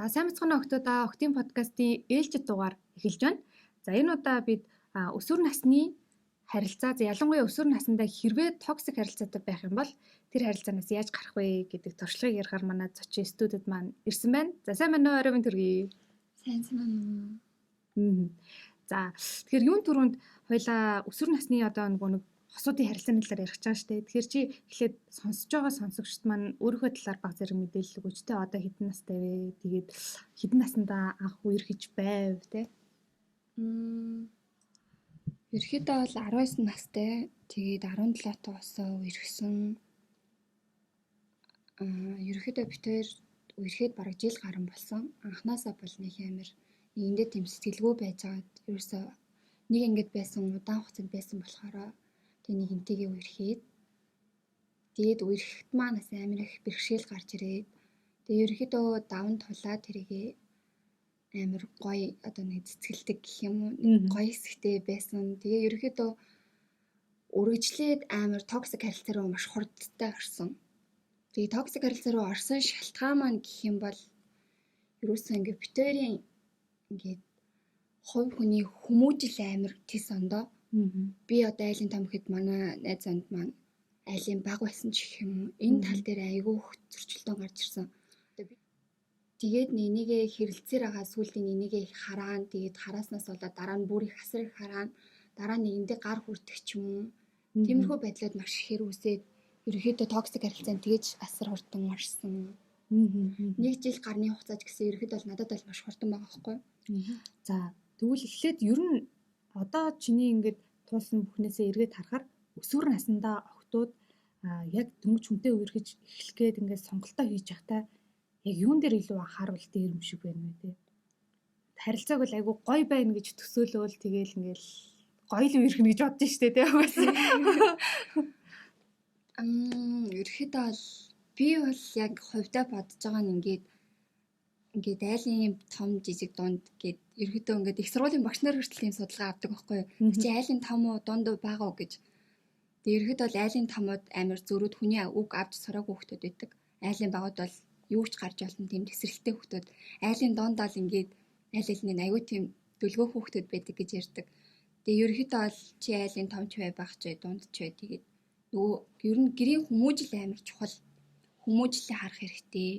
Сайн мэцхан октоудаа октын подкастын ээлжид дугаар эхэлж байна. За энэ удаа бид өсвөр насны харилцаа, ялангуяа өсвөр насндаа хэрвээ токсик харилцаатай байх юм бол тэр харилцаанаас яаж гарах вэ гэдэг туршлагыг ярихаар манай зочин студид маань ирсэн байна. За сайн байна уу? Оройн төргий. Сайн байна. За тэгэхээр юун түрүүнд хоёлаа өсвөр насны одоо нэг хосуудын харилцааны талаар ярих гэж байгаа шүү дээ. Тэгэхээр чи эхлээд сонсож байгаа сонсогчд маань өөрийнхөө талаар баг зэрэг мэдээлэл өгөөч те. Одоо хэдэн настай вэ? Тэгээд хэдэн наснда анх үер хийж байв те? Ерөөхдөө бол 19 настай. Тэгээд 17 тоосоо үерхсэн. Ерөөхдөө битээр үерхэд бараг жил гарсан болсон. Анхнаасаа бол нэг амар эндээ тийм сэтгэлгүй байж байгаад ерөөсөө нэг ингэж байсан удаан хугацаанд байсан болохоор тэг нэг энтэйгээ үерхэд тэгээд үерхэд манаас амар их бэрхшээл гарч ирээд тэгээд ерөөхдөө даван тулаад тэрийгээ амар гоё одоо нэг цэцгэлдэг гэх юм уу гоё хэсэгтэй байсан. Тэгээ ерөөхдөө өргөжлээд амар токсик харилцаа руу маш хурдтай орсон. Тэгээ токсик харилцаа руу орсон шалтгаан маань гэх юм бол ерөөсөө ингээ битэрийн ингээд хувь хүний хүмүүжил амар тис ондоо. Би одоо айлын том ихэд манай найз зонд маань айлын баг байсан ч гэх юм уу энэ тал дээр айгүй их зөрчилдөөн гарч ирсэн. Тэгээд нэнийгээ хэрэлцээр байгаа сүултийн нэнийгээ их хараан тэгээд харааснаас болоод дараа нь бүр их асар их хараан дараа нь нэгэндээ гар хүрдэг ч юм уу. Тиймэрхүү байдлууд маш ихээр үсээд ерөөхдөө токсик харилцаанд тэгэж асар хурдан орсон. Нэг жил гарны хугацааж гэсэн ерөөхдөө бол надад бол маш хурдан байгаа байхгүй. За тэгвэл эхлээд ер нь одоо чиний ингээд туулсан бүхнээсээ эргээд харахаар өсвөр насндаа охтууд яг дөнгөж хүнтэй үерхэж эхлэх гээд ингээд сонголтоо хийж явахдаа яг юун дээр илүү анхаарал дээр юм шиг байна вэ те. Харилцааг бол айгүй гоё байна гэж төсөөлөөл тэгээл ингээл гоё л үерхнэ гэж бодож штэ те. Ерөөхдөө бол би бол яг хувьдаа бодож байгаа нь ингээд айлын том жижиг дунд гээд ерөөхдөө ингээд их сургуулийн багш нар хүртэл тийм судалгаа авдаг байхгүй юу. Чи айлын том уу дунд уу бага уу гэж. Тэгээ ерөөхдөө бол айлын томод амар зөрүүд хүний үг авч сураагүй хүмүүс байдаг. Айлын багууд бол юу ч гарч болно тийм тесрэлттэй хүмүүс. Айлын донд бол ингээд айлын аягүй тийм дөлгөө хүмүүс байдаг гэж ярьдаг. Тэгээ ерөөхдөө бол чи айлын том ч бай бага ч бай дунд ч бай тэгээд нөгөө ер нь гэрийн хүмүүжил амар чухал. Хүмүүжлээ харах хэрэгтэй.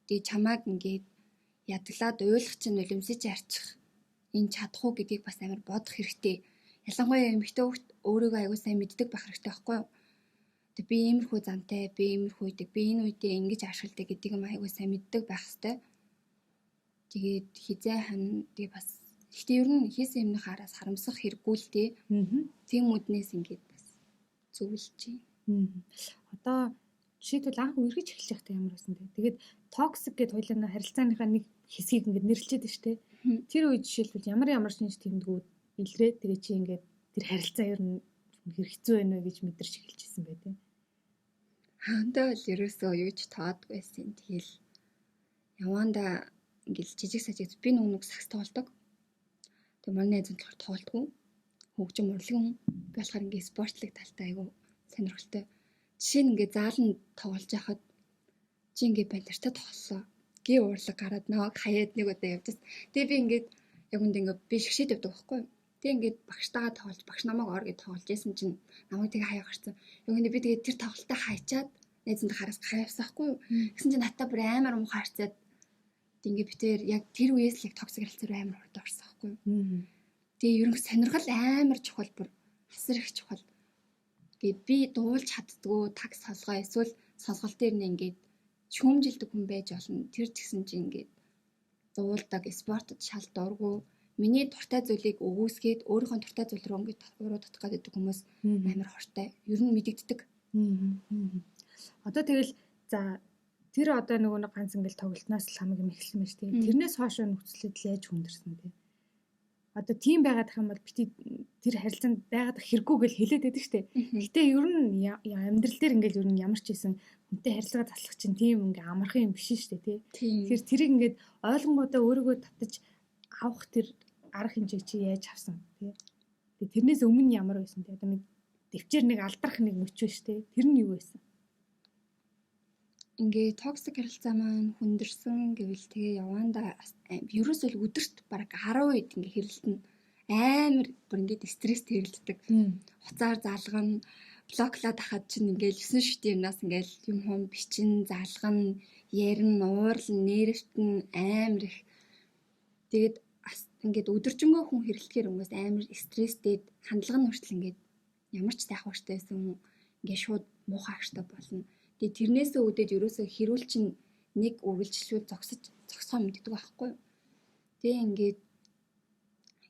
Тэгээ чамааг ингээд ядаглаад уйлах чинь нулимсэж арчих энэ чадах уу гэдгийг бас амар бодох хэрэгтэй. Ялангуяа эмэгтэй хүүхд өөрийгөө аягүй сайн мэддэг байх хэрэгтэй байхгүй юу? Тэг би иймэрхүү зантай, би иймэрхүү идэг, би энэ үедээ ингэж ашигладаг гэдгийг юм аягүй сайн мэддэг байх хэрэгтэй. Тэгээд хизээ хань тэг бас гэхдээ ер нь хийсэн юмны хараас харамсах хэрэггүй л дээ. Тийм үднээс ингээд бас зөвлөж чинь. Одоо жишээлбэл анх үерхэж эхэлж байхдаа ямар байсан бэ? Тэгээд токсик гэд хоёлаа харилцааныхаа нэг хэсгийг ингээд нэрлэлчихэд байна шүү дээ. Тэр үед жишээлбэл ямар шинж тэмдгүүд илрээд тэгээ чи ингээд тэр харилцаа ер нь хэрэгцүү байна вэ гэж мэдэрч эхэлжсэн бай тээ. Хаандаа л ерөөсөө юу ч тоодгүй байсан. Тэгэл явандаа ингээд жижиг сажиг би нүг сакс тоолдог. Тэг манай найз болохоор тоолдгүй. Хөгжим урлагийн би болохоор ингээд спортлог талтай айгу сонирхолтой. Жишээ нь ингээд заалан тоглож яхад чи ингээд бандартаа тоглолоо. Гээ урлаг гараад наваг хаяад нэг удаа явдас. Тэгээ би ингээд яг үнд ингээд би шгшээд явдаг байхгүй юу? Тэгээ ингээд багштайгаа тоглож багш намайг ор гэж тоглож байсан чинь намайг тэгээ хаяа гарсан. Яг үнд би тэгээ тэр тоглолтоо хайчаад найзанд хараас хаяасахгүй юу? Гэсэн чинь натаа бүр амар муу харцаад ингээд битээр яг тэр үеэс л токсик харилцаа руу амар хурд орсон байхгүй юу? Тэгээ ерөнх сонирхол амар чухал бүр асар их чухал. Тэгээд би дуулж чаддгүй таг солгоо эсвэл сонсгол дээр нь ингээд шүүмжилдэг хүн байж болно. Тэр ч гэсэн чинь ингээд дуулдаг спортод шал дурггүй. Миний дуртай зүйлийг өгөөсгээд өөрийнхөө дуртай зүйл рүү ингээд уруу татах гэдэг хүмүүс амар хортой. Ер нь мэдэгддэг. Одоо тэгэл за тэр одоо нөгөө нэг ганц ингээд тоглолтноос л хамаг юм эхэлсэн байж тээ. Тэрнээс хойш нөхцөлөд яаж хүндэрсэн бэ? Одоо тийм байгаад их юм бол бити тэр харилцаанд байгаад хэрэггүй гэж хэлээд байдаг штэ. Гэтэ ер нь амьдрал дээр ингээд ер нь ямар ч байсан хүнтэй харилцаа заслах чинь тийм ингээ амархан юм биш штэ тий. Тэгэхээр тэрийг ингээд ойлгонгуудаа өөрийгөө татаж авах тэр арга хэмжээг чи яаж авсан тий. Тэгээ тэрнээс өмнө ямар байсан тий. Одоо дэвчээр нэг алдрах нэг мөч биш тий. Тэр нь юу байсан? Ингээ токсик харилцаа маань хүндэрсэн гэвэл тэгээ явандаа ерөөсөө л өдөрт бараг 10 үед ингээ хэрэлдэнэ. Амар бүр ингээд стресстэй хэрэлддэг. Хуцаар залгана, блоклаад ахад чинь ингээл 9 ширтийн юмнаас ингээл юм бичин, залгана, ярина, уурлна, нервтэн амар их. Тэгээд ингээд өдөржингөө хүн хэрэлдэхээр хүмүүс амар стресстэй, хандлага нь хүртэл ингээд ямар ч тайх ууштай байсан хүн ингээд шууд муухай агштай болно. Тэгээд тэрнээсээ үүдээд ерөөсөө хэрүүл чинь нэг үргэлжлүүл зогсоо мэддэг байхгүй юу. Тэгээ ингээд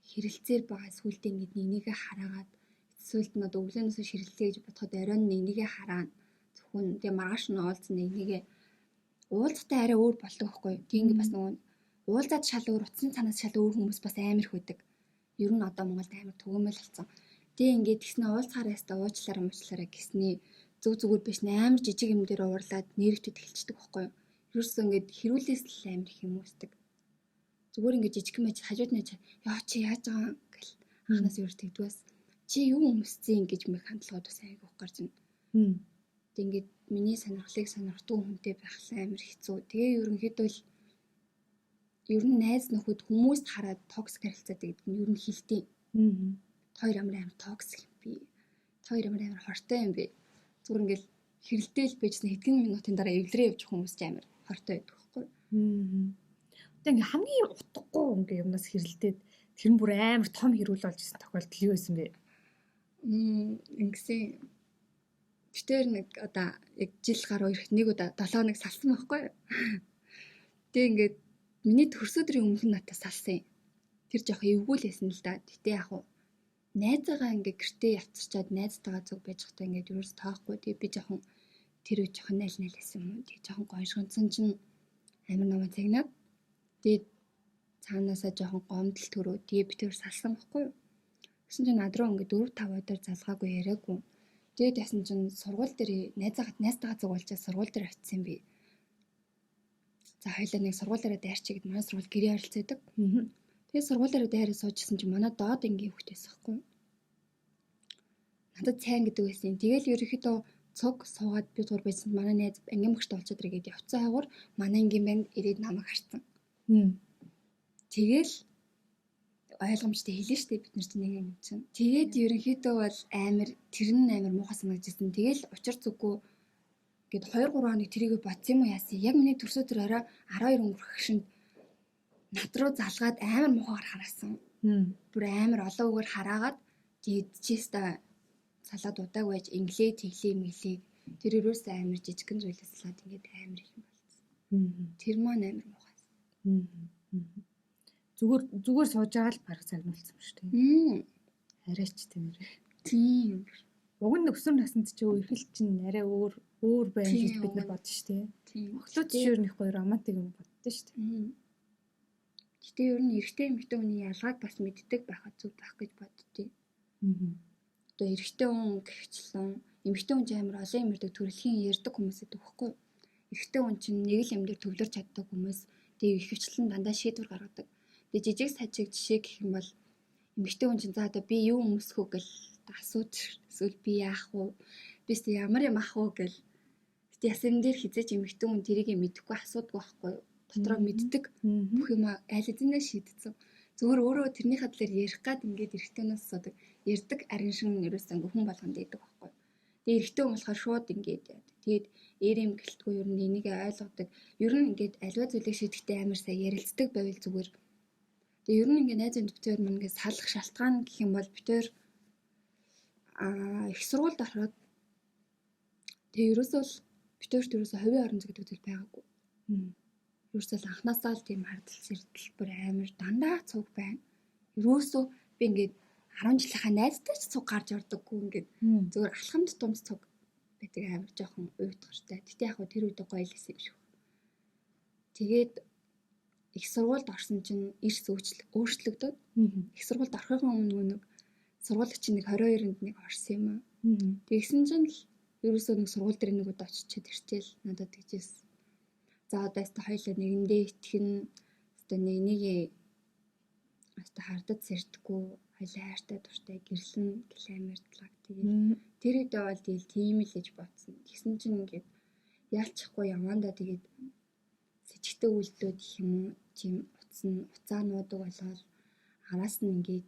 хэрэлцээр байгаа сүултээ ингээд нэгнийгээ хараагаад сүулт нь одоо өглөөнөөс ширэлцээ гэж бодоход оройн нэгнийгээ хараа зөвхөн тэгээ маргааш нь уулзсан нэгнийгээ уулзахтай арай өөр болдог байхгүй юу. Тэгээ ингээд бас нөгөө уулзаад шал өөр, утасны цанаас шал өөр хүмүүс бас амар их байдаг. Ер нь одоо Монголд амар төгөөмөл болсон. Тэгээ ингээд тэгснэ уулзахаараа ястаа уучлаараа гэснээ зүгээр биш амар жижиг юм дээр уурлаад нервтэд эхэлчихдэг байхгүй юу. Ерөөсөө ингээд хэрүүлээс л амар их юм уусдаг. Зүгээр ингээд жижиг мэж хажууд нь яа чи яаж байгаа гэл анханаас өөр тэгдгээс чи юу өмсцэн гэж мэг хандлагууд бас айгүйх гарч байна. Тэг ингээд миний сонирхдаг хүнтэй байхлаа амар хэцүү. Тэгээ ерөнхийдөө л ер нь найз нөхөд хүмүүст хараад токсик харилцаатай гэдэг нь ер нь хилтэй. Хоёр амар токсик юм би. Хоёр амар хортой юм би. Зүгээр ингээл хэрэлдээл байжсэн хэдхэн минутын дараа эвлэрээ явж хүмүүс ч амар хортой байдаг байхгүй. Тэгээ ингээм хамгийн утгагүй ингээ юмнаас хэрэлдээд тэр нь бүр амар том хэрүүл болж исэн тохиолдол юу байсан бэ? Ингэсэн битээр нэг одоо яг жил гаруй ирэх нэг удаа 7 хоног салсан байхгүй. Тэгээ ингээд миний төрс өдрийн өмнө надад салсан. Тэр жоох эвгүй л байсан л да. Гэтэ яг уу найзаагаа ингээ гэртээ явцарчаад найзтайгаа зүг байж хата ингээд юу ч тоохгүй. Тэгээ би жоохон тэр үе жоохон найл байсан юм. Тэгээ жоохон гоншгонцсон чинь амар намайг загнаад тэгээ цаанаасаа жоохон гомдол төрөө. Тэгээ би тэр салсан байхгүй юу. Гэсэн чинь над руу ингээ 4-5 удаар залгаагүй яриаггүй. Тэгээд ясан чинь сургууль дээр найзтайгаа зүг болчаа сургууль дээр очисан би. За хоёлаа нэг сургуулиараа дайрчиг гэд манай сургууль гэрээ харилцаадаг. Тэгээ сургуулиараа дайраа суужсэн чинь манай доод ангийн хүүхдээс байхгүй. Надад сайн гэдэг байсан. Тэгэл ерөөхдөө цуг суугаад би тур байсан. Манай найз ангийн багштай олцоод ирэгээд явцсан хаагуур манай ангийн банд ирээд намайг харсан. Тэгэл ойлгомжтой хэлнэ штэ бид нар чинь нэг юм чинь. Тэгээд ерөнхийдөө бол амар тэр нь амар муухай санагдчихсан. Тэгэл учир зүггүй гээд 2-3 хоног тэрийгэ бодсон юм уу яасан. Яг миний төрсө төр орой 12 өнгөрөх шинд над руу залгаад амар муухайгаар хараасан. Бүр амар олон үгээр хараагаад тэгээд чиста салаад удааг байж инглээ тэглээ. Тэр өрөөсөө амар жижигхэн зүйлээс салаад ингээд амар их юм болсон. Тэр маань амар муухай. Зүгээр сууж байгаа л бараг загнуулсан шүү дээ. Арайч тиймэр. Тийм. Уг нь өсвөр наснд чи үерхэл чинь арай өөр байна гэж бид нар бодсон шүү дээ. Тийм. Охлууд чинь их гоё романтик юм боддоо шүү дээ. Гэтэ ер нь эрэгтэй эмэгтэй хүний ялгааг бас мэддэг байхад зүг байх гэж боддتي. Одоо эрэгтэй хүн гихчлэн эмэгтэй хүн ч амар олон юм ярьдаг төрөлхийн ярьдаг хүмүүс гэдэг байхгүй. Эрэгтэй хүн чинь нэг л юм дээр төвлөрч чаддаг хүмүүс. Тэгээ ихэвчлэн дандаа шийдвэр гаргадаг. Тэгээ жижиг сажиг жишээ гэх юм бол эмэгтэй хүн чинь за одоо би юу өмсөх үү гэл асууж эсвэл би яах вэ? Бис ямар юм ах вэ гэл. Гэтэ ясан дээр хизээч эмэгтэй хүн тэрийг мэдэхгүй асуудаг байхгүй юу? Дотроо мэддэг бүх юм аль эзэнээ шийдсэн. Зүгээр өөрөө тэрний хадлаар ярих гад ингээд эрэгтэйнээс асуудаг. Ярддаг арин шин ерөөсөө ингээ хүн болгонд идэг байхгүй. Тэгээ эрэгтэй хүн болохоор шууд ингээд яа. Тэгээд ээр юм гэлтгүй ер нь энийг ойлгодог. Ер нь ингээд аливаа зүйлийг шийдэхдээ амар сайн ярилцдаг байвал зүгээр. Тэгээ ер нь ингээ найзын дэвтэр мань ингээ салах шалтгаан гэх юм бол битээр их сургуульд ороход тэгээ ерөөсөө битээрт ерөөсөө хувийн орон зай гэдэг зүйл байгаагүй. Ерөөсөө анханасаа л тийм хардл сэрдэл бүр амар дандаа цуг байна. Ерөөсөө би ингээд 10 жилийнхаа найзтай ч цуг гарч ордоггүй ингээд зөвөр алхамд тумс цуг байдаг амар жоохон уйтгартай. Гэтэ яг хөө тэр үед гоё л байсан юм шиг. Тэгээд их сургуульд орсон чинь эрс өөрчлөгдөд. Их сургуульд орохын өмнө нэг сургуулийн чинь нэг 22-нд нэг орсон юм аа. Тэгсэн чинь л ерөөсөө нэг сургууль дээр нэг удаа очичээд ирчихэл надад тэгжээс. За одоо яста хоёлаа нэгэндээ итгэн одоо нэг яста хардад сэрдэггүй хоёлаа хайртай дуртай гэрлэн гэлэмэрдлаг тэгээд тэр үед бол тийм л гэж бодсон. Тэгсэн чинь ингээд яалчихгүй явандаа тэгээд сэжигтэй үйлдэлүүд гэх юм уу тийм уцаануудаг болоод араас нь ингээд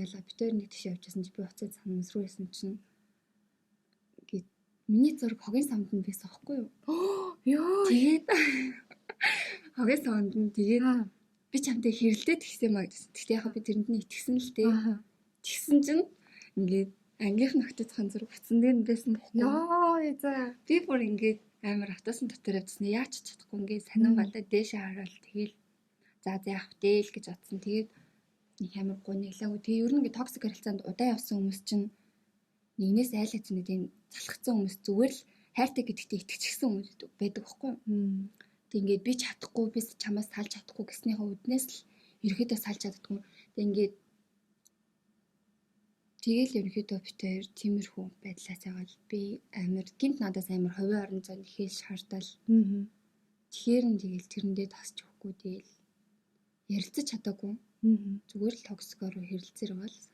яалаа битээр нэг тийш явчихсан чи би уцаа санамсруу байсан чинь ингээд миний зураг хогийн самд нь байсан аахгүй юу? Ёо. Тэгээд хогийн самд нь тэгээд би чамтай хэрэлдээд гисэн маа гэсэн. Тэгтээ яхаа би тэрэнд нь итгэсэн л дээ. Тэгсэн чинь ингээд ангийнх нь огтцхан зураг утсан дээр нь байсан байхгүй. Ёо за. Би бүр ингээд амар автобусын дотор явдсан. Яач чадахгүй ингээд санан гадаа дээшээ хараад тэгэл за яах вэ л гэж бодсон. Тэгээд нэг амар гуниглаагүй. Тэгээ ер нь ингээд токсик харилцаанд удаан явсан хүмүүс чинь нэгнээс айлгаж нэг тийм залхацсан хүмүүс зүгээр л хайртай гэдэгтээ итгэчихсэн хүмүүс байдаг байхгүй юу? Тэг ингээд би чадахгүй би чамаас салж чадахгүй гэснийхээ үднээс л ерөөдөө салж чаддгүй. Тэг ингээд тэгэл ерөөдөө битээр тиймэрхүү байдлаас яваад би амар гинт надаас амар хувийн орон зайд ихээс шаардал. Тэгэхээр нь тэгэл тэрэндээ тасч өгөхгүй тэгэл ярилцаж чадаагүй. Зүгээр л токсикоор хэрэлцээр байгаа л.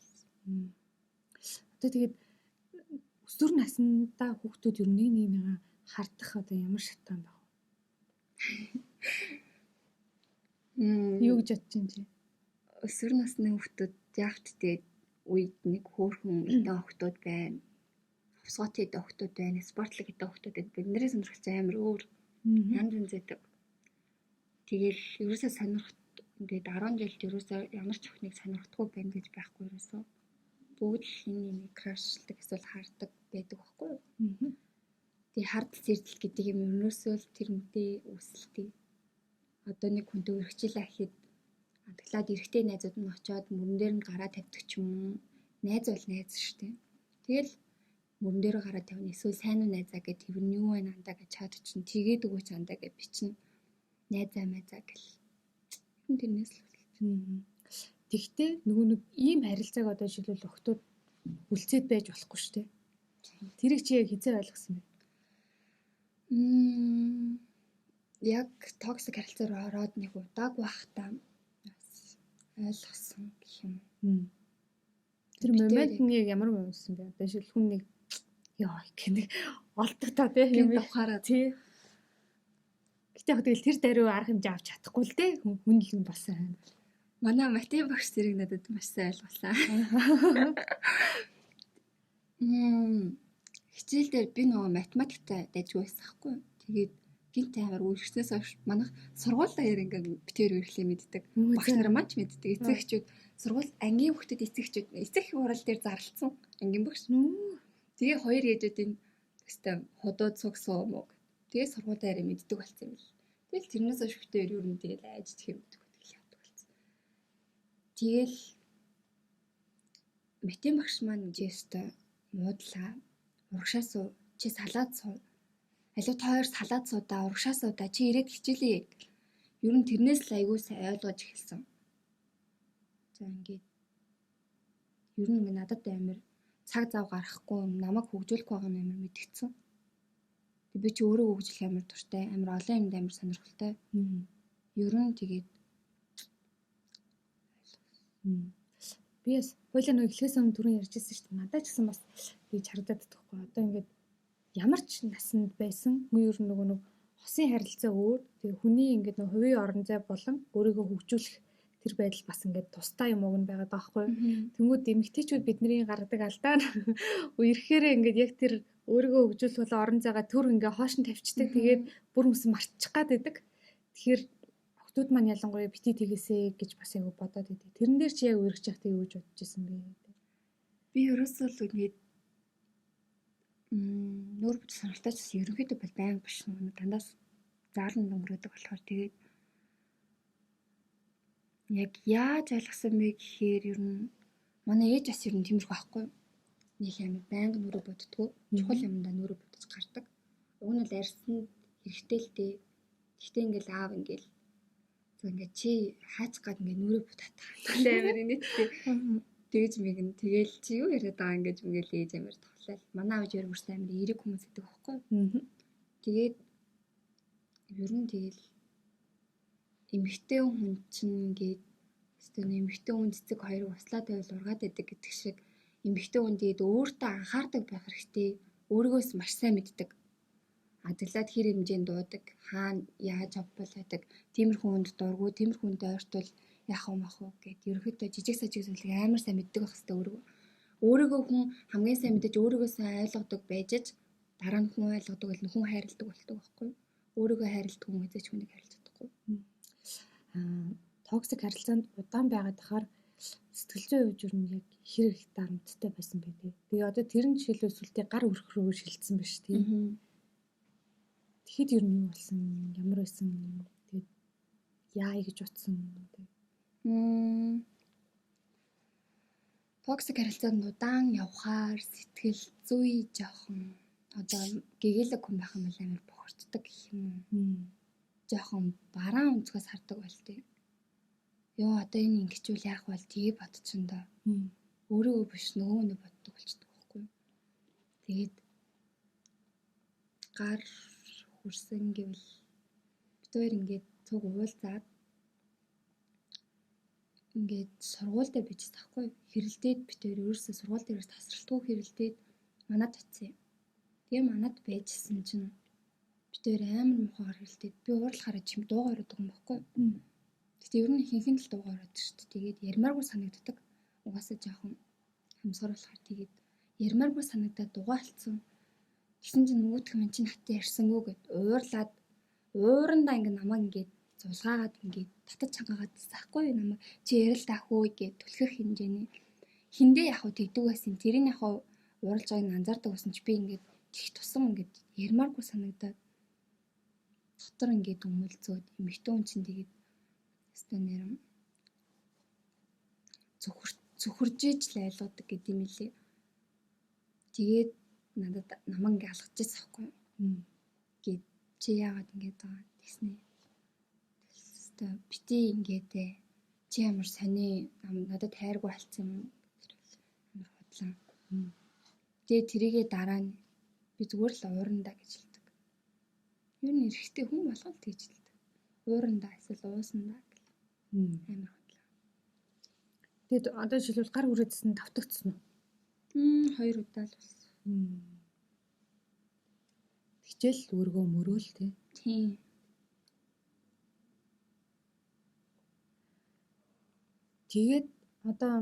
Одоо тэгээд өсвөр насндаа хүүхдүүд ер нь нэг хардах одоо ямар шатаан баг. Юу гэж бодож байна чи? Өсвөр насны хүүхдүүд яавт тэгээд үед нэг хөөрхөн идэ хүүхдүүд байна. Хувцгаатай идэ хүүхдүүд байна. Спортлог идэ хүүхдүүд байна. Биднэрээ сонирхол амар өөр. Янз янз байдаг. Тэгэл ерөөсөө сонирхт ингээд 10 жилд ерөөсөө ямар ч өхнийг сонирхдаггүй байна гэж байхгүй ерөөсөө. Бүгд л нэг крашлдаг эсвэл хардаг байдаг байхгүй юу? Тэгээ хардл зэрдэл гэдэг юм ерөөсөө л тэр үнтэй үүсэлтэй. Одоо нэг хүнтэй үргэлжлээ гэхэд таглаад эрэгтэй найзууд нь очиод мөрөн дээр нь гараа тавьдаг ч юм уу. Найз бол найз шүү дээ. Тэгэл мөрөн дээр гараа тавина. Эсвэл сайн уу найзаа гэж тэр нь юу вэ андаа гэж чад чинь тэгээд өгөө чандаа гэж бичнэ. Найзаа майзаа гэл. Хүн тэрнээс л болчих. Тэгтээ нөгөө нэг ийм харилцааг одоо жишээлбэл охтууд үлцээд байж болохгүй шүү дээ. Тэрийг чи яг хизээ ойлгосон бэ? Яг токсик харилцаар ороод нэг удааг байхдаа ойлгосон гэх юм. Тэр момент нь ямар моментсэн бэ? Одоо жишээл хүн нэг ёо гэх олдог та тийм юм ухаараа тий. Гэтэ яг тэгэл тэр даруй арга хэмжээ авч чадахгүй л дээ. Хүн л нь болсон. Манай математик багш зэрэг надад маш сайн ойлгуулсан. Хичээл дээр би нөгөө математиктай дайжгүй байсан хгүй. Тэгээд гинт амар үргэлжлээс хойш манайх сургууль даяар ингээд битээр үргэлжлээ мэддэг. Багш нар маань ч мэддэг. Эцэг эхчүүд сургууль ангийн хүүхдэд эцэг эхчүүд эцэг хурал дээр зарлцсан ангийн багш. Тэгээ хоёр ээжүүдийн өстэй ходоод цугсуу мөг. Тэгээ сургууль даяар мэддэг болсон юм л. Тэгэл тэрнээс хойш битээр ер нь тэгэл айж тэмдэг явдаг болсон. Тэгэл математик багш маань жишээ муудлаа. Урагшаас чи салаад суу. Алуу тойр салаад суудаа, урагшаас суудаа чи ирээд хичээлээ. Ер нь тэрнээс л айгүй сайн ойлгож эхэлсэн. За ингээд ер нь ингээд надад амар цаг зав гаргахгүй намайг хөгжүүлэх байгаа юм амар мэдгэцэн. Тэг би чи өөрөө хөгжих амар дуртай, амар олон юмд амар сонирхолтой. Ер нь тэгээд би бас хойлоо нэг эхлээс өмнө түрүүн ярьжсэн шүү дээ. Надад ч гэсэн бас би харагдаад байхгүй. Одоо ингээд ямар ч наснд байсан хүн ер нь нөгөө нэг хосын харилцаа өөр. Тэгээ хүний ингээд нөгөө хувийн орон зай болон өөрийгөө хөгжүүлэх тэр байдал бас ингээд тустай юм уу нь байгаа даахгүй. Тэнгүүд эмэгтэйчүүд бидний гаргадаг алдаа үерхээр ингээд яг тэр өөрийгөө хөгжүүлэх болон орон зайгаа төр ингээд хоош нь тавьчихдаг. Тэгээд бүр юмсан мартчих гад байдаг. Тэгэхээр охтууд маань ялангуяа бити тэгээсэ гэж бас айгу бодоод байдаг. Тэрэн дээр чи яг үргэж явахдаа юу гэж бодож байсан бэ? Би ерөөсөө л ингээд нүүр бүт сонирхолтой ч ерөнхийдөө бол байнга биш нэг дандаас заалан өнгөрөөдөг болохоор тэгээд яг яаж ойлгосон бэ гэхээр ер нь манай ээж бас ер нь тиймэрхүү байхгүй. Нэг амар байнга нүрэ боддгоо чухал юмдаа нүрэ бодож гардаг. Уг нь л арьсан хэрэгтэй л дээ. Гэхдээ ингээл аав ингээл зөв ингээд чи хаач гад ингээд нүрэ бодтаа. Амар инээдтэй. Тэгж мэгэн тэгэл чи юу яриад байгаа ингэж мэгэл ээж амар тоглол. Манай аав жир мөрс амар эрэг хүмүүс гэдэг байхгүй. Тэгээд ер нь тэгэл эмэгтэй хүн чинь ингээд өстөн эмэгтэй хүн цэцэг хоёрыг услаад байвал ургаад байдаг гэдэг шиг эмэгтэй хүн тэгээд өөртөө анхаардаг байх хэрэгтэй. Өөрийгөөс маш сайн мэддэг. адаглаад хэр хэмжээнд дуудаг, хаана яаж авбал байдаг, тиймэрхүү хүнд дургу, тиймэрхүү хүнтэй ойртол яах вэ мах уу гэд ерөөхдөө жижиг сажиг зүйлийг амар сайн мэддэг байх хэрэгтэй өөрөө. Өөрийгөө хүн хамгийн сайн мэдэж өөрийгөө сайн ойлгодог байж ч дараа нь хүн ойлгодог бол хүн хайрладаг болдог байхгүй. Өөрийгөө хайрладаг хүн эзэж хүнийг хайрлаж чадахгүй. Токсик харилцаанд удаан байгаад ахаар сэтгэл зүйн хувьд юу нь яг хэрэг дарамттай байсан бэ тий. Тэгээ одоо тэр нь жишээлбэл сүлдээ гар өрх рүү шилжсэн байна шүү тий. Тэгэхэд ер нь юу болсон? Ямар байсан? Тэгээд яа гэж утсан тий. Токсик харилцаанд удаан явхаар сэтгэл зүй жоохон одоо гэгээлэг хүн байх юм бол амар бохирддаг гэх юм уу. Жоохон бараан өнцгөөс хардаг байл тий. Йоо одоо энэ ингэчүүл яах вэ? Тэгээ бодчихно. Өөрөө биш нөгөө нэг боддог болчихдог байхгүй. Тэгээд гар хүрсэн гэвэл бид хоёр ингээд цуг уулзаад ингээд сургуультай bijсэн таахгүй. Хэрэлдээд бид хоёр өөрөөсөө сургууль дээрээс тасралтгүй хэрэлдээд манад очив. Тэгээ манад байжсэн чинь бид хоёр амар мухаар хэрэлдээд би уурлахаараа чим дуугаар өгдөг юм байхгүй. Гэтэ ер нь хинхэн л дуугаар өгдөг шүү дээ. Тэгээд ярмааргүй санагддаг. Угаасаа жоохон хамсгар болохоор тэгээд ярмааргүй санагдаад дугаалцсан. Тэгсэн чинь нөгөөх нь чинь хатаа ярьсангүй гэд уурлаад уурандаа ингээд намайг ингээд зулгаагаад ингээд татаж чангаагаад заахгүй намайг чи ярил таахгүй гэд түлхэх хэмжээний хиндээ яг хөө тэгдэг байсан. Тэрийг яг хөө ууралж байгааг нь анзаардаг байсан чи би ингээд их тусам ингээд ярмааргүй санагдаад дотор ингээд өмөлцөөд эмэгтэй хүн чинь тэгээд өстой нэрм зөвхөржиж л айлгадаг гэдэг юм лээ. Тэгээд надад намайг ингээд алгажчихсан байхгүй юу? Гэт чи яагаад ингээд байгаа гэснээ. Өстой бити ингээд чи ямар сони надад хайргүй болцсон юм амар худлаа. Тэгээд тэрийгээ дараа нь би зүгээр л уурандаа гэж хэлдэг. Юу н эрэхтэй хүн болгоод тэгж хэлдэг. Уурандаа эсвэл уусандаа гэл. Амар худлаа. Тэгээд одоо жишээлбэл гар хүрээдсэн давтагдсан уу? 2 удаа л болсон. Хичээл өргөө мөрөөл тий. Тийм. Тэгээд одоо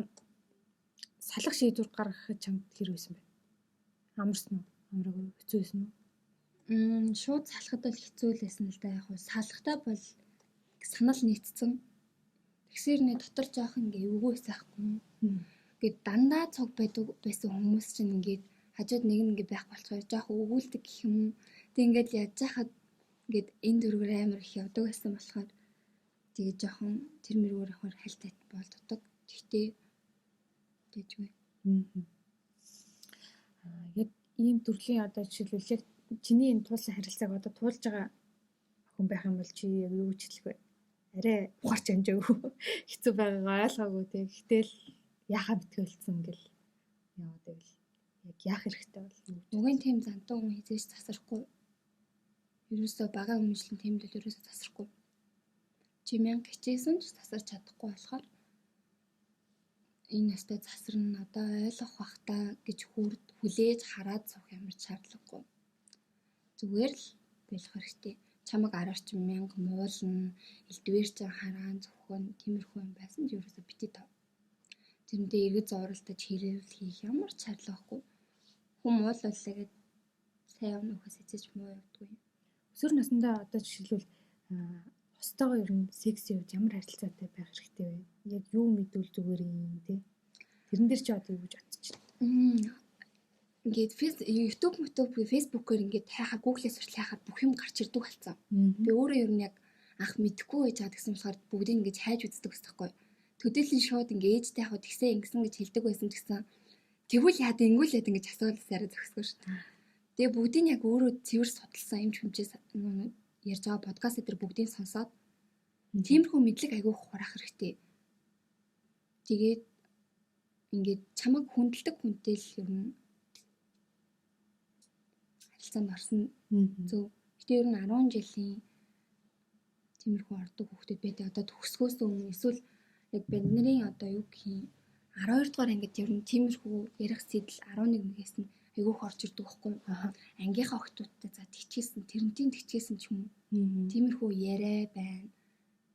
салах шийдвэр гаргахад чамд хэрэг байсан бэ? Амарсан уу? Амраагүй хэцүү байсан уу? Шууд салахад бол хэцүү л байсан л да. Яг хуу салахтаа бол санал нийцсэн. Тэгсэрний дотор жоох ингээ эвгүй байсаахгүй. Ингээд дандаа цог байсан хүмүүс чинь ингээд хажууд нэг ингээ байх болохоор жоох өгүүлдэг гэх юм уу. Тэг ингээд яаж яхад ингээд энэ дөрвөр амар их явдаг байсан болохоор тэгээ жоохон тэр мөрөөр ахаар хальтайт болддог. Тэгтээ дэжгүй. Яг ийм төрлийн одоо жишээлбэл яг чиний энэ туулсан харилцааг одоо туулж байгаа хүн байх юм бол чи яг юу ч хэлэх вэ? Арай ухаарч амжаагүй. Хэцүү байгаагаа ойлгоогүй тэг. Гэтэл яхаа битгэлцэн гэл яваад байвал яг яах хэрэгтэй бол нүгийн тийм зантан хүн хизээж засрахгүй. Ерөөсөө багаа хүмүүжлэн тийм л ерөөсөө засрахгүй. Чи мянга хичээсэн ч засарч чадахгүй болохоор энэ настай засарна одоо ойлгох бах та гэж хүлээж хараад суух ямар ч шаардлагагүй. Зүгээр л болох хэрэгтэй. Чамаг араарч мянга муулна, элдвэр ч хараан зөвхөн тиймэрхүү юм байсан ч ерөөсөө бити тав. Тэрнтэй эргэж зуралдаж хэрүүл хийх ямар ч шаардлагагүй. Хүн муулууллаа гэд сайн өнөхөөс эцэж муу явдаггүй. Өсвөр насндаа одоо жишээлбэл хостойгоо ер нь секси үед ямар харилцаатай байх хэрэгтэй вэ? Яг юу мэдвэл зүгээр юм те? Тэрэн дээр чи одоо юу гэж бодчих вэ? Ингээд YouTube, Facebook-оор ингээд хайхаа Google-ээс сурч хайхаа бүх юм гарч ирдэг болсон. Би өөрөө ер нь яг анх мэдэхгүй байж байгаа гэсэн болохоор бүгдийг ингээд хайж үздэг гэсэн байхгүй. Төдийлэн шууд ингээд ээжтэй яг тэгсэн ингэсэн гэж хэлдэг байсан ч гэсэн тэгвэл яад ингүүлээд ингэж асуулсараа зөксгөө шүү дээ. Тэгээ бүгдийг яг өөрөө цэвэр судалсан юм хүмжээс ярьж байгаа подкаст дээр бүгдийг сонсоод тиймэрхүү мэдлэг айгүй хураах хэрэгтэй. Тэгээд ингээд чамаг хүндэлдэг хүнтэй л ер нь харилцаанд орсон зөв. Гэтэ ер нь 10 жилийн тиймэрхүү ордог хүүхдүүд байдаг. Одоо төгсгөөс өмнө эсвэл яг бидний одоо юу гэх юм 12 дугаар ангид ер нь тиймэрхүү ярих сэтэл 11-ээс нь айгүйх орж ирдэг байхгүй. Ангийнхаа охтуудтай за тэгчээсэн, тэрнтийн тэгчээсэн ч юм уу. Тиймэрхүү яриа байна.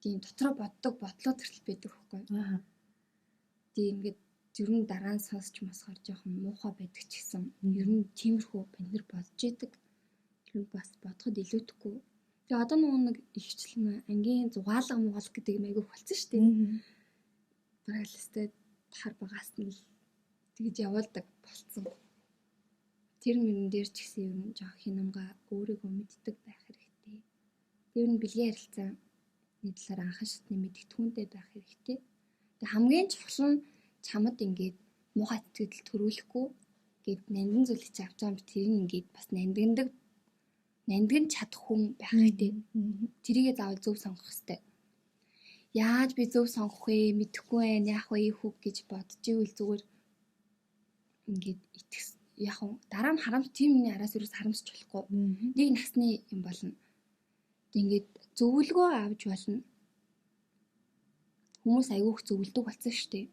Тийм дотроо боддог бодлоо төрөл байдаг байхгүй. Тийм ингээд ер нь дараа нь сонсч мосгоор жоохон муухай байдаг ч гэсэн ер нь тиймэрхүү бид нар бодж идэг. Тэр нь бас бодоход илүүтэхгүй. Тэгээ одоо нэг ихчлэн ангийн зугаалга мугаалга гэдэг юм айгүйх болсон шүү дээ. Барайлстай тахар багаас нь тэгж явуулдаг болцсон. Тэр мөрөн дээр ч гэсэн ер нь жоох хинамга өөрийгөө мэддэг байх хэрэгтэй. Тэр нь бэлгийн харилцаа нийтлэр анхан шатны мэдгэдэггүнтэй байх хэрэгтэй. Тэг хамгийн чухал нь чамд ингээд муухай сэтгэл төрүүлэхгүй гээд нандин зүйлийг авч байгаа юм тэр нь ингээд бас нандин чадах хүн байх хэрэгтэй. Тэрийгээ заавал зөв сонгох хэрэгтэй. Яаж би зөв сонгох вэ? Мэдэхгүй байх яах вэ хүүг гэж бодож ивэл зүгээр ингээд итгэс яг уу дараа нь харамс тийм миний араас юус харамсч болохгүй. Нэг насны юм болно. Ингээд зөвлөгөө авч болно. Хүмүүс айгүйх зөвлөдөг болсон шүү дээ.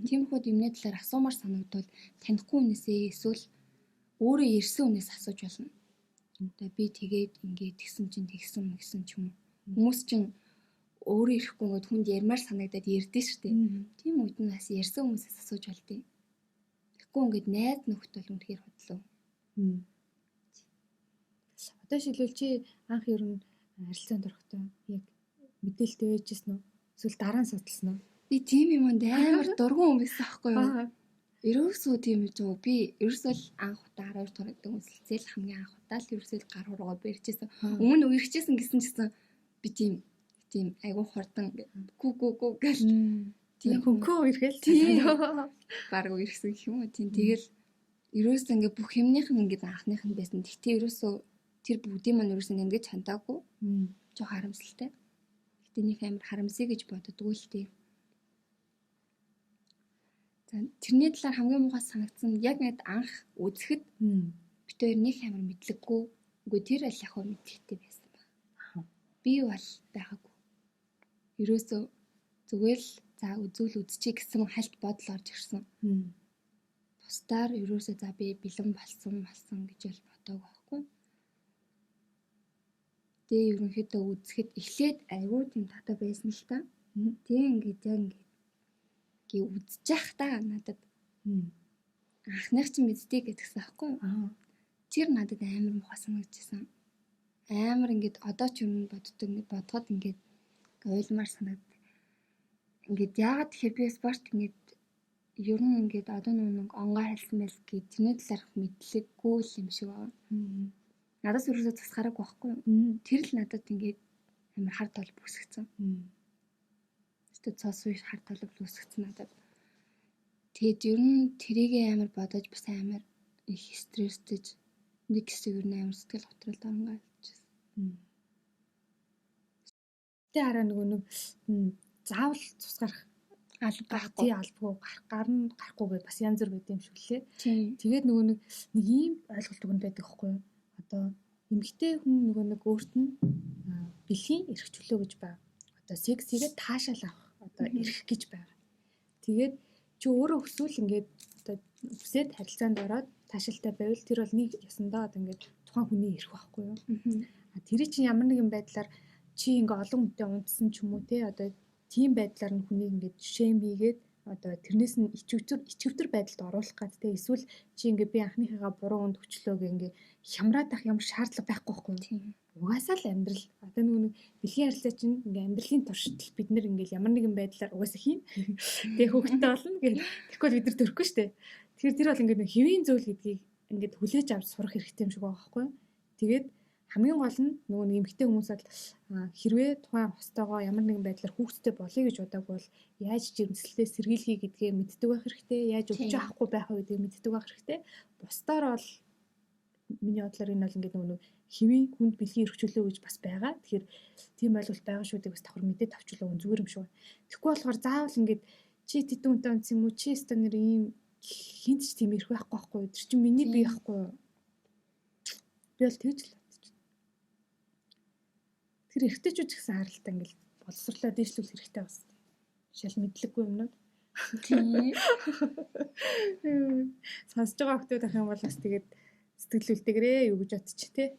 Тиймэрхүү юмны талаар асуумаар санагдвал танихгүй хүнээсээ эсвэл өөрөө ирсэн хүнээс асууж болно. Одоо би тэгээд ингээд тэгсэн ч юм уу. Хүмүүс чинь өөрөө ирэхгүй ингээд хүнд ярмаар санагдаад ярьдээ шүү дээ. Тийм үед нь бас ярьсан хүмүүсээс асууж болдгийг. Тэгэхгүй ингээд найз нөхд бол үнэхээр бодлоо. Одоо шилбэл чи анх ер нь харилцаанд орохдоо яг мэдээлэлтэй байжсэн үү? Эсвэл дараа нь судалсан уу? Би тийм юмд амар дургуун хүн байсан аахгүй юу? Ерөөсөө тийм гэж юу? Би ерөөсөө анх удаа 12 дугаар гэдэг үнсэлцэл хамгийн анх удаа л ерөөсөө гар хуруугаа барьчихсан. Өмнө үерхчихсэн гэсэн чсэн би тийм айгуу хурдан гү гэл тийм хөнхөө үерхэл баг үерхсэн гэх юм уу? Тийм тэгэл ерөөсөө ингээ бүх юмных нь ингээ анхных нь байсан. Тэгтээ ерөөсөө тэр бүгдийн маань ерөөсөө нэнгэж хандаагүй. Жоо харамсалтай. Гэтэ нэг амар харамсъя гэж боддгоо л тээ. За тэрний талаар хамгийн муухай санагдсан яг нэт анх үзэхэд бид хоёр нэг амар мэдлэггүй. Үгүй тэр аль яг мэдлэгтэй байсан ба. Би бол байгаагүй. Ерөөсөө зүгээр л за үзүүл үзчихье гэсэн хальт бодол орж ирсэн. Бусдаар ерөөсөө за би бэлэн болсон гэж бол бодоагүй байхгүй. Тэгээ ерөнхийдөө үзэхэд эхлээд айгүй тийм татаа байсан л та. Тэгээ ингээд үзэж явах та надад анхных чинь мэддэг гэдгсэн аахгүй юу? Тэр надад амар муухай санагдчихсан. Амар ингээд одоо ч юм бодоход ингээд ойлмаар санагд. Ингээд яагаад тэгэхээр би спорт ингээд ер нь ингээд одоо нэг онгоо хэлсэн байл гэж тэрний талаарх мэдлэггүй л юм шиг байна. Надаас ерөөсөө засгараагүй байхгүй юу? Тэр л надад ингээд амар хар тал бүсгцэн. Өөртөө цаас үе хар тал бүсгцэн надад. Тэгээд ер нь тэрийгээ амар бодож бас амар их стресстэйж нэг хэсэг ер нь амар сэтгэл готролд орно гэлжсэн. Тэ хараа нэг заавал цус гарах албагүй гарахгүйгээ бас янз бүр байд юм шиг лээ. Тэгээд нэг ийм ойлголт өгн байдаг байхгүй юу? Одоо эмэгтэй хүн нэг өөрт нь бэлгийн эрх чөлөө гэж байна. Одоо сексигээ таашаал авах одоо эрх гэж байна. Тэгээд чи өөрөө өсвөл ингээд одоо үсээд харилцаанд ороод таашаалтай байвал тэр бол нэг ясандаа одоо ингээд тухайн хүний эрх байхгүй юу? Тэр чинь ямар нэгэн байдлаар чи ингээ олон хүнтэй унтсан ч юм уу те одоо тийм байдлаар нь хүнийг ингээд шэм хийгээд одоо тэрнээс нь ичвтер байдалд оруулах гад те эсвэл чи ингээ би анхныхаа буруу үнд өчлөөг ингээ хямраад ах ямар шаардлага байхгүй байхгүй юу? Угаасаа л амьдрал одоо нэг бэлгийн харилцаа чинь ингээ амьдралын туршидал бид нар ингээ ямар нэгэн байдлаар угаасаа хийн. Тэгээ хөвгтэй болно гэх. Тэгэхгүй бид нар төрөхгүй шүү дээ. Тэгэхээр тэр бол ингээ хэвийн зөвл гэдгийг ингээ хүлээж авч сурах хэрэгтэй юм шиг байгаа байхгүй юу? Тэгээд хамгийн гол нь нөгөө нэг эмэгтэй хүмүүс бол хэрвээ тухайн хостойгоо ямар нэгэн байдлаар хүүхдтэй болъё гэж удаагүй бол яаж жирэмслэлээ сэргийлхий гэдгээ мэддэг байх хэрэгтэй. Яаж өвч авахгүй байх вэ гэдгийг мэддэг байх хэрэгтэй. Бусдаар бол миний бодлоор энэ бол ингээд нөгөө хэвийн хүнд бэлгийн эрх чөлөө гэж бас байгаа. Тэгэхээр тийм ойлголт байгаа шүү дээ бас давхар мэдээд авчлаа зүгээр юм шиг байна. Тэгэхгүй болохоор заавал ингээд чи тэдэн үнтэй онц юм уу? Чи станер ийм хинт ч тийм эрх байхгүй. Тэр чинь миний бие байхгүй. Би бол тэгж л тэр эргэжтэйчүүд ч гэсэн харалтаа ингээл боловсрлоо дээшлүүлэх хэрэгтэй бас. Шал мэдлэггүй юмнууд. Тийм. Сонсож байгаа хүмүүс ах юм бол бас тэгээд сэтгэл үлдээгээрээ юу гэж бодчих тий.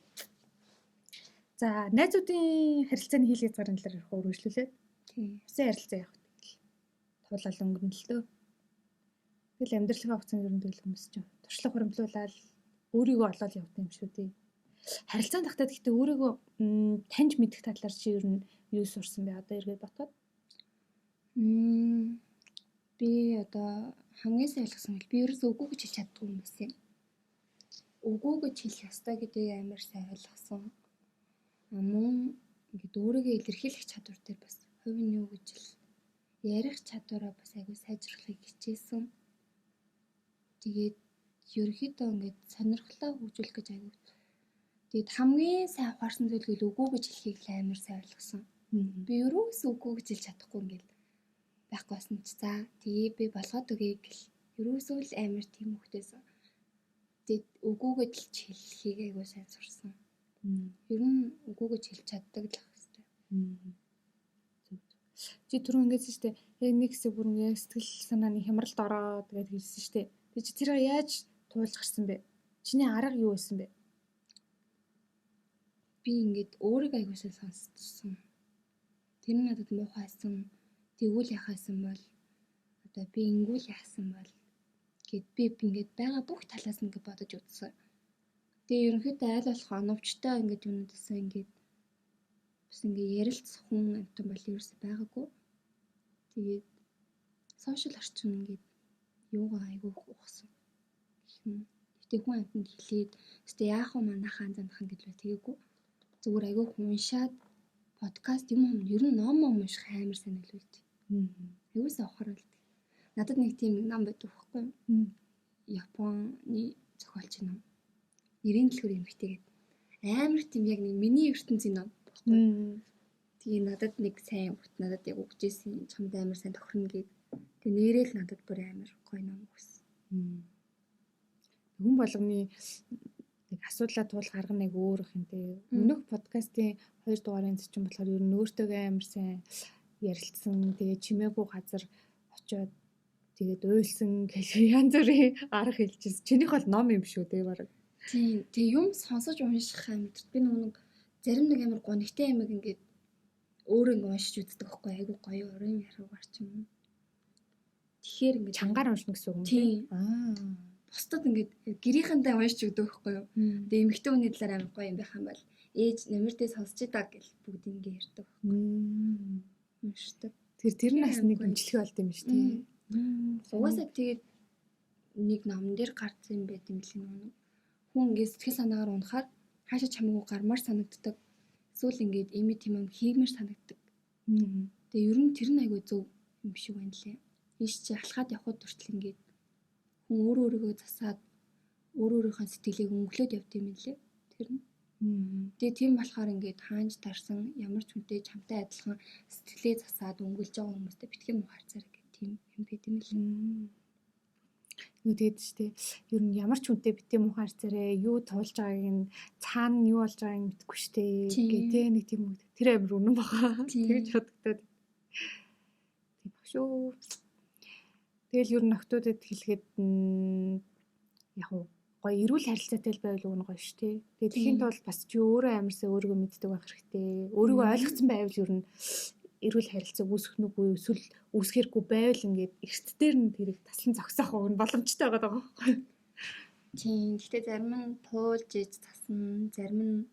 За найзуудын харилцааны хийл хязгаарын талаар ярих үргэлжлүүлээд. Тийм. Усан ярилцаа явах тэгэл туулал өнгөрнө л дөө. Тэгэл амьдралынхаа хугацаанд ер нь тэгэл хүмүүс чинь туршлага хуримтлуулаад өөрийгөө олоод явдаг юм шүү дээ. Харилцаан тахтад гэхдээ өөрийгөө таньж мэдэх талаар чи ер нь юу сурсан бэ? Одоо эргээд бодоход. Би одоо хамгийн сайн ойлгосон бол би ерөөсөө үгүй гэж хэлж чаддгүй юм байсан юм. Үгүй гэж хэлэх ёстой гэдгийг амар сайн ойлгосон. Мөн ингээд өөрийгөө илэрхийлэх чадвар дээр бас хувийн юу гэж ярих чадвараа бас айгүй сайжруулахыг хичээсэн. Тэгээд ерөөхдөө ингээд сонирхлоо хөгжүүлэх гэж айгүй. Тэгээд хамгийн сайн ухаарсан зүйл үгүй гэж хэлхийг л амар сайн ойлгосон. Би ерөөсөө үгүй гэж хэлж чадахгүй ингээд байхгүй байсан ч за тэгээ би болгоод өгье гэл ерөөсөө л амар тийм хөвгтэйсэн. Тэгээд үгүй гэж хэлхийг айгүй сайн сурсан. Ер нь үгүй гэж хэлж чаддаг л ах хэвээр. Чи түрүү ингэсэн шүү дээ. Яг нэг хэсэг бүр ингэ сэтгэл санааны хямралд ороод тэгээд хэлсэн шүү дээ. Тэг чи тэрийг яаж туулж гарсан бэ? Чиний арга юу байсан бэ? Би ингээд өөрийгөө аягуулсан сонсчихсон. Тэр нь надад муухайсан. Тэгвэл яхаасан бол одоо би ингүүл яасан бол гэд би ингээд байгаа бүх талаас нь ингээд бодож үзсэн. Тэгээ ерөнхийдөө аль болох оновчтой ингээд юунуудсан ингээд бас ингээд ярилцах хүн амтан бол ерөөсөй байгаагүй. Тэгээд сошиал орчин ингээд юугаа айгүй ухсан. Гэтэ хүн амтанд хэлээд өстө яах вэ манайхаа занах ингээд л тэгээгүй. Зүгээр айгүй уншаад подкаст юм ер нь ном унших амар санагдав. Юусэн ухаар л. Надад нэг тийм ном байдаг байхгүй юу? Японы зохиолч ном. 94 эмэгтэй гэдэг. Амар тийм яг нэг миний ертөнцийн ном байхгүй. Тэгээ надад нэг сайн өгт надад яг өгчээсэн чамд амар сайн тохирно гэд. Тэгээ нэрэл надад бүр амар гоё ном өгсөн. Хүн болгоны нэг асуудлаа туул гаргах нэг өөр их юм тий. Өмнөх подкастын 2 дугаарын зочин болохоор ер нь өөртөөгөө амар сайн ярилцсан. Тэгээ чимээгүй газар очиод тэгээд уйлсан гэх янз бүрийн арга хэлчихсэн. Чинийх бол ном юм шүү дээ баг. Тийм. Тэгээ юм сонсож унших амьд. Би нэг зарим нэг амар гонигтай юм ингээд өөрөө ингээд уншиж үздэг байхгүй айгу гоё орон яруугаар ч юм. Тэгэхээр ингээд чангаар уншна гэсэн үг юм тийм. Бусдад ингээд гэрийнхэнтэй уншиж өгдөг байхгүй юу. Тэгээ эмэгтэй хүний талаар амар гоё юм байх юм бол ээж нэмэрдээ сонсч идаа гэл бүгд ингээд ярьдаг. Уншдаг. Тэр нь бас нэг имжлэг болд юм шүү дээ. Угаасаа тэгээд нэг номон дээр гарсан юм байт юм лээ нэг. Хүн ингээд сэтгэл санаагаар унахаар хаашаа чамаагүй гармаар санагддаг. Эсвэл ингээд эми тийм юм хиймээр санагддаг. Тэгээ ер нь тэр нь айгүй зөв юм шиг байна лээ. Ийш чи алхаад явхад хүртэл ингээд хүн өөрийгөө засаад өөрийнхөө сэтгэлийг өнгөлөөд явд юм лээ. Тэр нь. Тэгээ тийм болохоор ингээд хаанч тарсан ямар ч хүнтэй чамтай адилхан сэтгэлээ засаад өнгөлж байгаа хүмүүстэй битгий мухаарцаар гэх тийм юм байт юм лээ. Юу тэгээд штэ ер нь ямар ч хүнтэй битээ мухаар царэ юу туулж байгааг нь цаана юу болж байгааг мэдэхгүй штэ гэ нэг тийм үг тэр амир үнэн баха тэгж бодогдоод тийм баг шүү. Тэгэл ер нь охтуудад хэлэхэд яг гоё эрүүл харилцаатай байвал үн гоё штэ. Тэгээд тэхийн тулд бас чи өөрөө амарсаа өөрийгөө мэддэг байх хэрэгтэй. Өөрийгөө ойлгоцсон байвал ер нь эрүүл харилцааг үүсгэх нүггүй эсвэл үүсгэхгүй байвал ингээд эрт дээр нь тэрийг таслан зогсоох уг нь боломжтой байгаа даа байхгүй. Тийм. Гэхдээ зарим нь туулж иж засна, зарим нь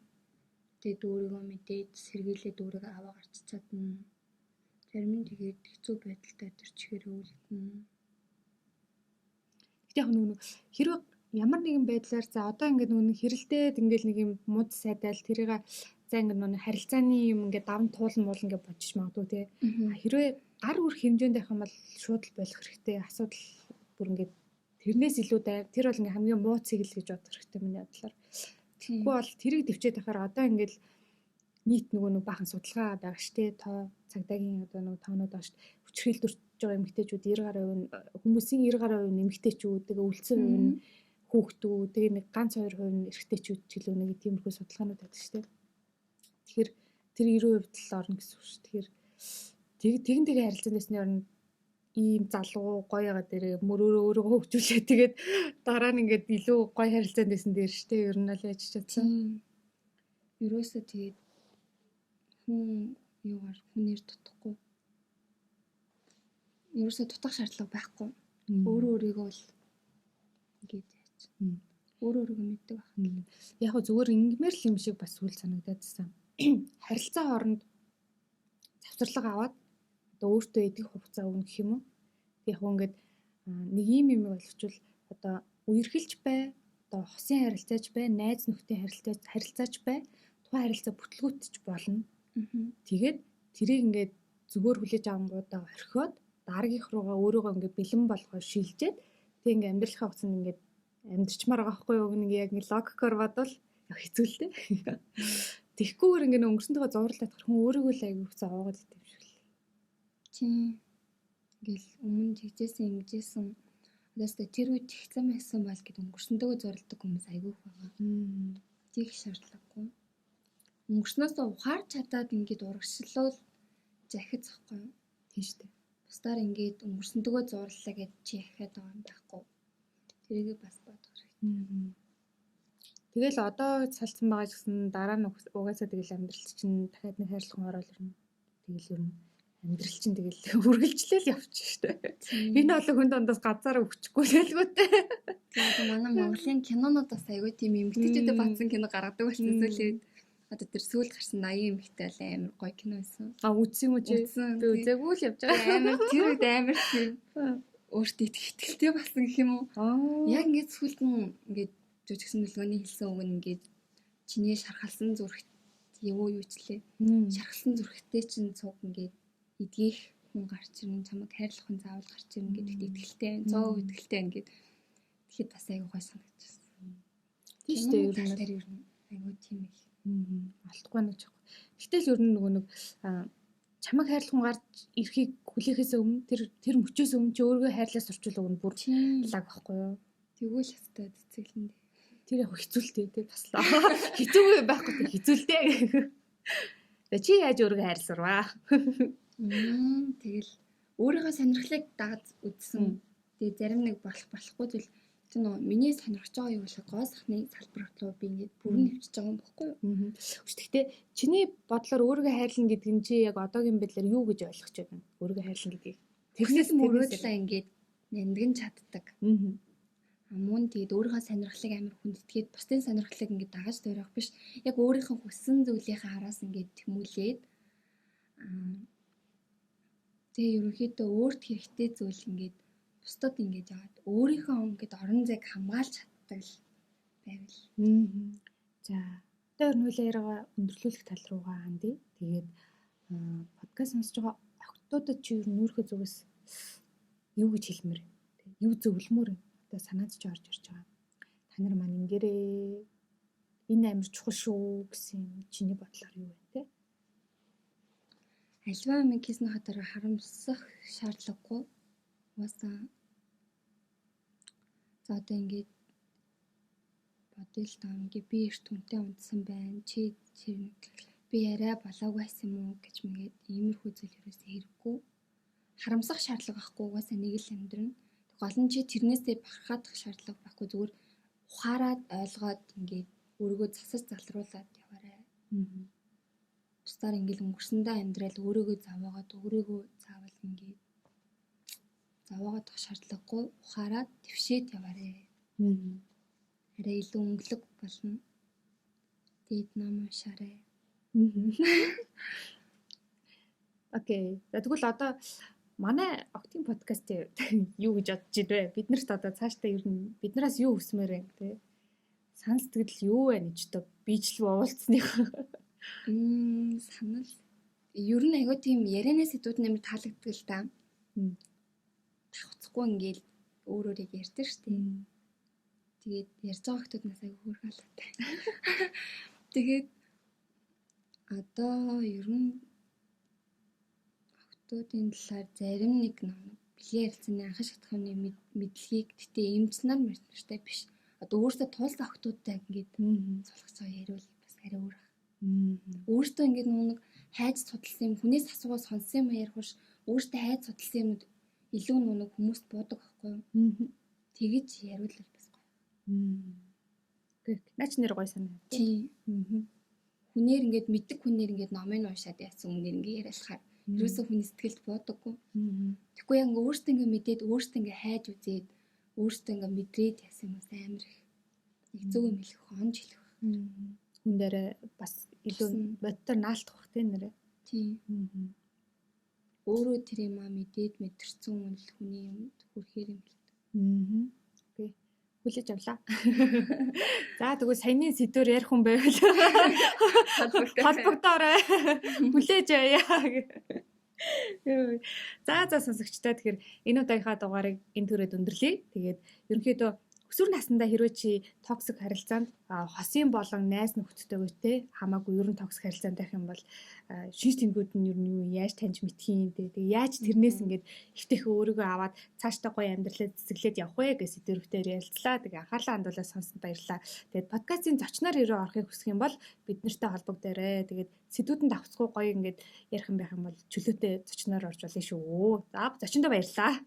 тэгээд өөрийгөө мэдээд сэргийлээд өөрийгөө аваа гарч чадна. Зарим нь тэгээд хэцүү байдалтай төрчихээр өвлөднө. Гэтэ яг нэг хэрвээ ямар нэгэн байдлаар за одоо ингээд нэг хэрэлдээд ингээд нэг юм мууд сайдаал тэрийг за ингээд нэг харилцааны юм ингээд давн туулан муул ингээд бодчих магадгүй тий. Хэрвээ гар үрх хэмжээнд байх юм бол шууд л болох хэрэгтэй. Асуудал бүр ингээд тэрнээс илүү тэр бол ингээд хамгийн муу цэгэл гэж бодох хэрэгтэй миний бодлоор. Тэгэхгүй бол тэрийг дэвчээд байхаар одоо ингээд нийт нөгөө нэг баахан судалгаа байгаа штэ тоо цагдаагийн одоо нөгөө тоонууд байгаа штэ хүчрхийлд өртөж байгаа эмэгтэйчүүд 90% хүмүүсийн 90% эмэгтэйчүүд тэгээ үлдсэн хувь нь хүүхдүүд тэгээ нэг ганц 2% нь эрэгтэйчүүд ч гэлөө нэг тиймэрхүү судалгаанууд байдаг штэ. Тэгэхээр тэр 90% л орно гэсэн үг шүү. Тэгэхээр тэгэн харилцаан дэсний орно ийм залуу гоёга дээр мөрөөрөө өөрийгөө хөгжүүлээ. Тэгээд дараа нь ингээд илүү гоё харилцаанд байсан дээр штэ ер нь л яаж чадсан. Ерөөсөө тэгээд хүн юугаар хүнээр дутхгүй. Ерөөсөө дутах шаардлага байхгүй. Өөрөө өөрийгөө л ингээд яаж. Өөрөө өөрийгөө мэддэг байх. Яг гоо зүгээр ингэмэр л юм шиг бас үл санагдаадсан. Харилцаа хооронд завсарлага аваад одоо өөртөө идэх хугацаа өгнө гэх юм уу. Яг гоо ингээд нэг юм ойлгочвол одоо үерхэлж бай, одоо хосын харилцаач бай, найз нөхдийн харилцаач бай, тухайн харилцаа бүтлгүүтч болно. Тэгээд тэрийг ингээд зүгээр хүлээж авангуудаа орхиод дараагийнх руугаа өөрийгөө ингээд бэлэн болгоо шилжээд тэг ингээд амьдралынхаа хугацаанд ингээд амьдрчмаар байгаа байхгүй юу нэг яг ингээд логикоор бодвол хэцүү л дээ. Тэгхгүйгээр ингээд өнгөрсөнтэйгээ зурлаад хүн өөрийгөө л аягүй хугацаа аваад идэв юм шиг л. Тийм. Ингээл өмнө тэгжсэн ингэжсэн одоостой тэр үед тэгсэн байсан бол гэд өнгөрсөнтэйгээ зурладаг хүмүүс аягүй байгаа. Тийг шаардлагагүй. Өнгөрснөөс ухаарч чадаад ингээд урагшлуул захиц захгүй юу? Тийм шүү дээ. Бусдаар ингээд өнгөрсөнтэйгээ зурлалаа гэж чи яхаад байгаа юм байхгүй. Тэрийг бас бодох хэрэгтэй. Тэгэл одоо салцсан байгаа гэсэн дараа нь угаасаа тэгэл амьдрал чинь дахиад нэг хайрлах орол ирнэ. Тэгэл ер нь амьдрал чинь тэгэл үргэлжлээл явчих штэ. Энэ олон хүн дондоос газараа өвчихгүй лэлгүүтэй. Тэгээд манай Монголын кинонуудаас аягүй тийм эмгэгтэйчүүдэд батсан кино гаргадаг болсон зүйлээ. Одоо тэр сүүл гарсан 80 эмгэгтэй л амар гоё кино байсан. Үзсэн юм уу чи? Би үзээгүй л явж байгаа. Амар тэр үед амар тийм өөртөө ихтэй болсон гэх юм уу? Яг ингээд сүүлд нь ингээд жүжигсэн нөлгөөний хэлсэн үг нь ингээд чиний шархалсан зүрхт юу юучлээ. Шархалсан зүрхтэй чинь цуг ингээд эдгийх хүн гарч ирнэ, чамайг хайрлах хүн заавал гарч ирнэ гэдэгт итгэлтэй, 100% итгэлтэй ингээд тэгэхэд бас аягүй гой санагдчихсан. Тийм шүү дээ ер нь аягүй тийм их. Алдахгүй нэг жоо. Гэтэл ер нь нөгөө нэг чамайг хайрлах хүн гарч ирэхийг хүлээхээс өмнө тэр мөчөөс өмнө чи өөрийгөө хайрлаас орчуул өгнө бүр лаг байхгүй юу? Тэгвэл хэвээр цэцгэлэндээ. Тэр яг хэцүүлтэй тий бас л. Хэцүүгүй байхгүй тий хэцүүлтэй. Тэгээ чи яаж өөрийгөө хайрласарваа? Тэгэл өөрийнхөө сонирхлыг дагаж үзсэн. Тэгээ зарим нэг болохгүй зүйл тэр нөө миний сонирхож байгаа юу гэхэл гоо сахны салбар руу би ингээд бүрэн нэвчиж байгаа юм баггүй юу? Гэхдээ чиний бодлоор өөрийгөө хайрлна гэдэг нь чи яг одоогийн байдлаар юу гэж ойлгож байна? Өөрийгөө хайрлна гэдгийг. Тэрнээс мөрөөдлөө ингээд нэндгэн чаддаг. Мөн тэгээд өөрийнхөө сонирхлыг амар хүндэтгээд бусдын сонирхлыг ингээд дагаж тойрох биш. Яг өөрийнхөө хүссэн зүйлийнхээ араас ингээд тэмүүлээд тэгээ ерөнхийдөө өөрт хэрэгтэй зүйл ингээд бусдад ингэж яваад өөрийнхөө ингээд орон зайг хамгаалж чаддаг л байвал. За одоо нүүлээ яриагаа өндөрлүүлэх тал руугаа хандъя. Тэгээд подкаст сонсож байгаа охтуудад чи ер нь өөрийнхөө зүгээс юу гэж хэлмээр вэ? Юу зөвлөмөр одоо санаад ч орж ирж байгаа. Та нар маань ингээрээ энэ амар чухал шүү гэсэн чиний бодлоор юу вэ те? Альва юм хийсэн хатараа харамсах шаардлагагүй. Уусаа за одоо ингээд бодъё л даа ингээд би эрт хүнтэй унтсан байна. Чи би яриа болоогүй байсан юм уу гэж мэгээд иймэрхүү зүйл ерөөсөө хэрэггүй. Харамсах шаардлага байхгүй угаасаа нэг л амьдрна. Гол нь чи тэрнээсээ барахадах шаардлага байхгүй зүгээр ухаарад ойлгоод ингээд өөрийгөө засаж залруулад яваарай. Бусдаар ингээд өнгөрсөндөө амьдрал өөрийгөө заваагаад өөрийгөө заавал ингээд заваагаад тах шаардлагагүй ухаарад твшээд яваарай. Арай илүү өнгөлөг болно. Дээд ном уншаарай. Окей. Тэгвэл одоо манай Октийн подкаст юу гэж бодож байна вэ? Бид нарт одоо цаашдаа ер нь биднээс юу хүсмээр байна те? Сан сэтгэл юу вэ гэж одоо бичлэг уулзсных. Санал. Ер нь айгүй тийм ярианы сэдвүүд нэмэр таалагддаг л та. Тавцахгүй ингээл өөрөөрийг ярьдаг штеп. Тэгээд ярьж байгаа хүмүүсээс айгүй хөөрхөлтэй. Тэгээд одоо ер нь охтуудын талаар зарим нэг бэлгийн ярилцсаны анхан шатхууны мэдлэгийг гэтээ эмчнэр мэрчтэй биш. Одоо өөртөө туулсан охтуудтай ингээд суулгаж байгаа ярил бас арай өөр. Өөртөө ингээд нэг хайж судалсан юм хүнээс асуугаа сонсон юм ярих биш. Өөртөө хайж судалсан юмуд илүү нэг хүмүүст буудаг байхгүй юу? Тэгэж яриулвал бас гоё. Гэх. Наач нэр гоё санаа. Тийм. Хүнээр ингээд мэддэг хүнээр ингээд номыг уншаад яасан үнээр ингээд яриалахаар ерөөсөө хүний сэтгэлд боодоггүй. Тэгэхгүй яг ингээд өөртөө ингээд мэдээд өөртөө ингээд хайж үзээд өөртөө ингээд мэдрээд яасан юм бас амар их. Их зөв юм хэлэх, онж хэлэх. Хүн дээр бас илүү бодтоор наалтах бах тийм нэрэ. Тийм. Өөрөө тэр юм аа мэдээд мэдэрсэн хүн л хүний юмд хүрэхээр юм л. Окей. Хүлээж авлаа. За тэгвэл саяны сэдвээр ярих хүн байвал холбогдоорой. Хүлээж авъя. За сонсогчдаа тэгэхээр энэ удаагийнхаа дугаарыг энэ төрөд өндөрлөе. Тэгээд ерөнхийдөө өсвөр насндаа хэрвээ чи токсик харилцаанд хосын болон найз нөхдөдтэй хамаагүй ер нь токсик харилцаанд байх юм бол шинж тэмдгүүд нь ер нь юу яаж таньж мэдх юм бэ? Тэгээ яаж тэрнээс ингээд ихтэйхээ өөрийгөө аваад цаашдаа гоё амьдралаа цэцэглээд явах вэ гэсэн сэдвүүрээр ярилцлаа. Тэгээ анхаарлаа хандуулаад сонсон баярлалаа. Тэгээд подкастын зочноор хэрвээ орохыг хүсэх юм бол бид нартай холбогдоорой. Тэгээд сэдвүүдэнд давцгүй гоё ингээд ярих юм байх юм бол чөлөөтэй зочноор орж болно шүү. За зочиндоо баярлалаа.